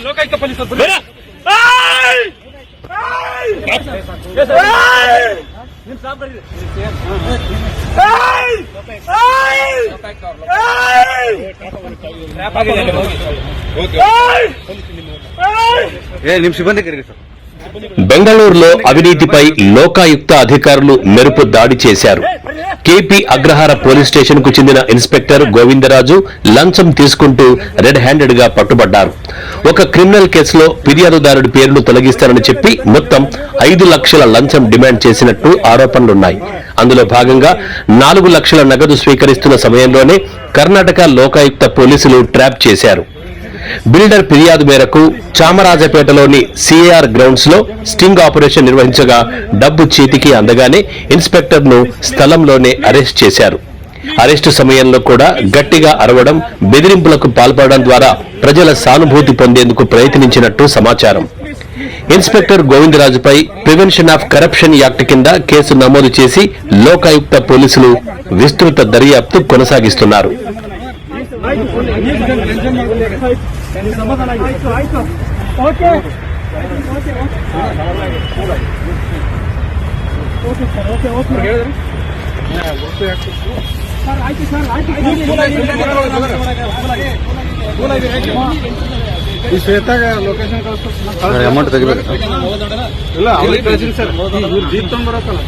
ಲೋಕಾಯುಕ್ತ ಪೊಲೀಸರು నిమ్ సిబ్బంది కరిగి సార్. బెంగళూరులో అవినీతిపై లోకాయుక్త అధికారులు మెరుపు దాడి చేశారు. కేపీ అగ్రహార పోలీస్ స్టేషన్ కు చెందిన ఇన్స్పెక్టర్ గోవిందరాజు లంచం తీసుకుంటూ రెడ్ హ్యాండెడ్ గా పట్టుబడ్డారు. ఒక క్రిమినల్ కేసులో ఫిర్యాదుదారుడి పేరును తొలగిస్తారని చెప్పి మొత్తం 5 లక్షల లంచం డిమాండ్ చేసినట్టు ఆరోపణలున్నాయి. అందులో భాగంగా 4 లక్షల నగదు స్వీకరిస్తున్న సమయంలోనే కర్ణాటక లోకాయుక్త పోలీసులు ట్రాప్ చేశారు. బిల్డర్ ఫిర్యాదు మేరకు చామరాజపేటలోని సిఏఆర్ గ్రౌండ్స్ లో స్టింగ్ ఆపరేషన్ నిర్వహించగా డబ్బు చేతికి అందగానే ఇన్స్పెక్టర్ ను స్థలంలోనే అరెస్ట్ చేశారు. అరెస్టు సమయంలో కూడా గట్టిగా అరవడం, బెదిరింపులకు పాల్పడడం ద్వారా ప్రజల సానుభూతి పొందేందుకు ప్రయత్నించినట్టు సమాచారం. ఇన్స్పెక్టర్ గోవిందరాజుపై ప్రివెన్షన్ ఆఫ్ కరప్షన్ యాక్ట్ కింద కేసు నమోదు చేసి లోకాయుక్త పోలీసులు విస్తృత దర్యాప్తు కొనసాగిస్తున్నారు. ಈ ಶ್ವೇತಾಗ ಲೊಕೇಶನ್ ಕಳಿಸ್ತಾರೆ ಅಮೌಂಟ್ ತೆಗಿಬೇಕು ಇಲ್ಲ ಅವ್ರಿಗೆ ಕಳಿಸಿರಿ ಸರ್ ಇವ್ರು ಜೀಪ್ ತಗೊಂಡ್ಬರತ್ತಲ್ಲ